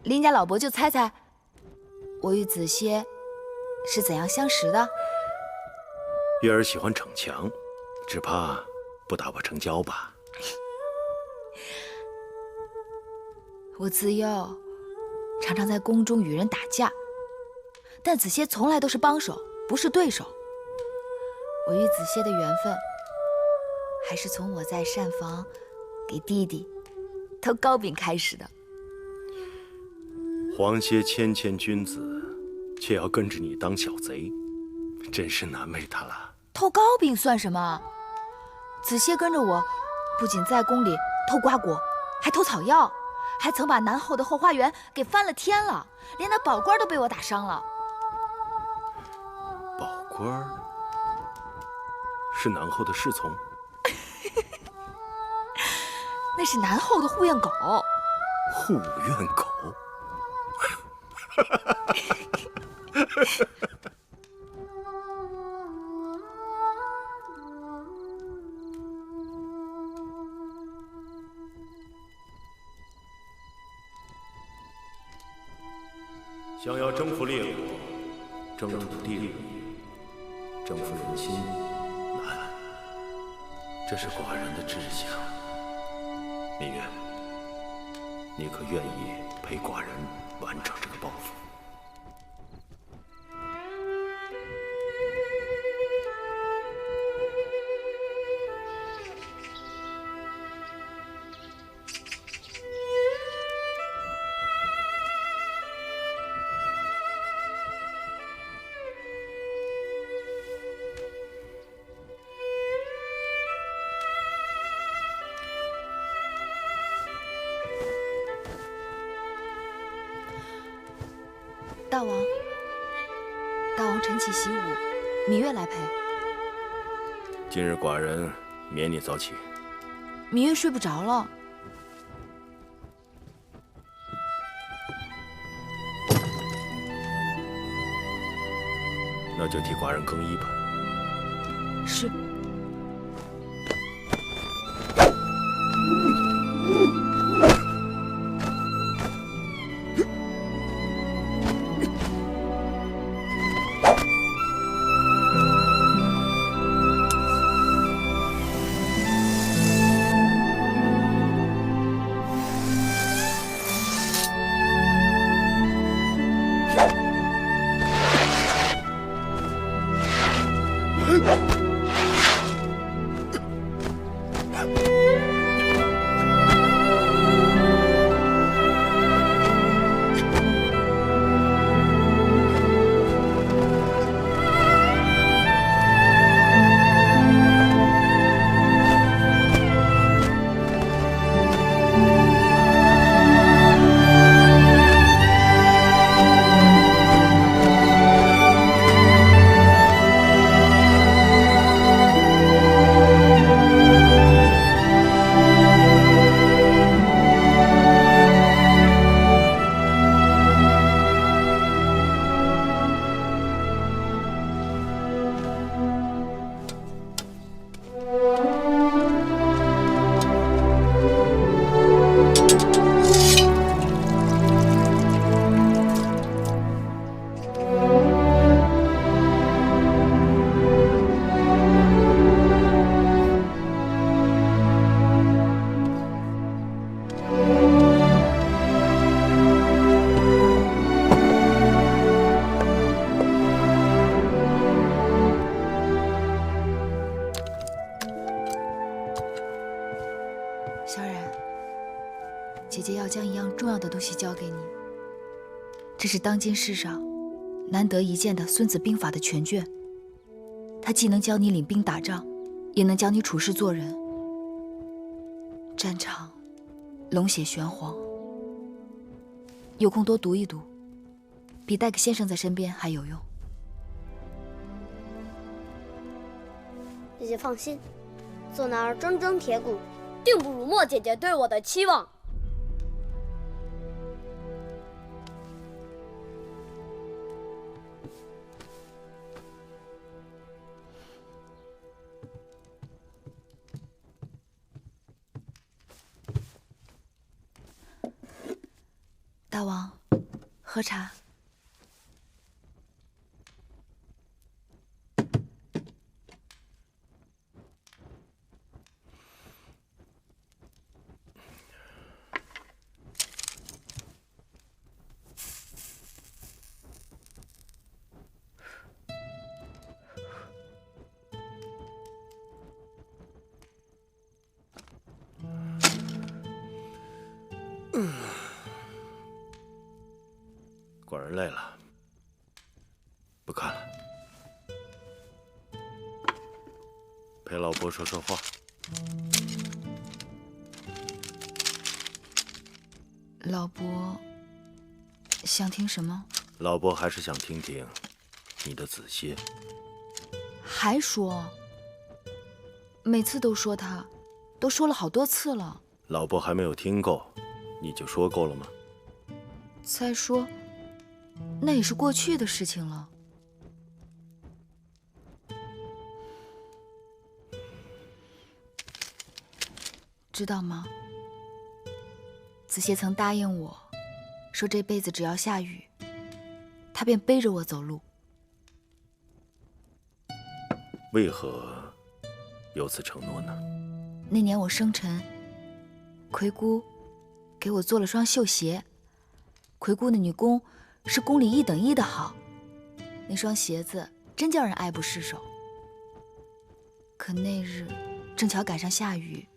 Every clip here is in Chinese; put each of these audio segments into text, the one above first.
林家老伯就猜猜，我与子歇是怎樣相识的？月儿喜歡逞強，只怕不打我成交吧。我自幼常常在宫中與人打架，但子歇從來都是幫手，不是對手。我與子歇的緣分，還是從我在膳房給弟弟偷糕餅開始的。黃歇谦谦君子，卻要跟着你當小賊，真是難為他了。偷糕餅算什麼？子歇跟着我，不僅在宮裡偷瓜果，還偷草藥，還曾把南後的後花園給翻了天了，連那寶官都被我打傷了。宝官是南後的侍从？那是南后的護院狗。護院狗？想要征服烈國，征土地利，征服人心難，這是寡人的志向。芈月，你可願意陪寡人完成這個抱負？大王晨起習武，芈月來陪。今日寡人免你早起。芈月睡不着了。那就替寡人更衣吧。是。姐姐要将一样重要的東西交給你，這是當今世上難得一見的《孫子兵法》的全卷。它既能教你領兵打仗，也能教你處事做人。戰場龍血玄黃，有空多讀一讀，比帶個先生在身邊還有用。姐姐放心，做男兒錚錚鐵骨，定不辱沒姐姐對我的期望。大王，喝茶。果然累了，不看了，陪老伯说说话。老伯想听什么？老伯还是想听听你的子歇。还说？每次都说他，都说了好多次了。老伯还没有听够，你就说够了吗？再说，那也是过去的事情了。知道吗？子歇曾答应我，说这辈子只要下雨，他便背着我走路。为何有此承诺呢？那年我生辰，魁姑给我做了双绣鞋。魁姑的女工是宫里1等1的好，那双鞋子真叫人爱不释手。可那日正巧赶上下雨，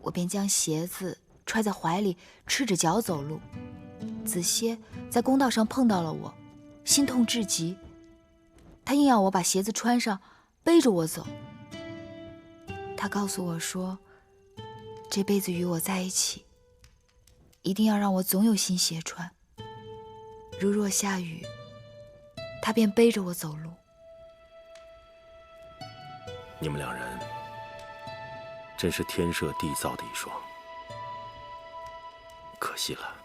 我便将鞋子揣在怀里，赤着脚走路。子歇在公道上碰到了我，心痛至极，他硬要我把鞋子穿上，背着我走。他告訴我說，這輩子與我在一起，一定要讓我總有新鞋穿。如若下雨，他便背着我走路。你們兩人真是天設地造的一雙，可惜了。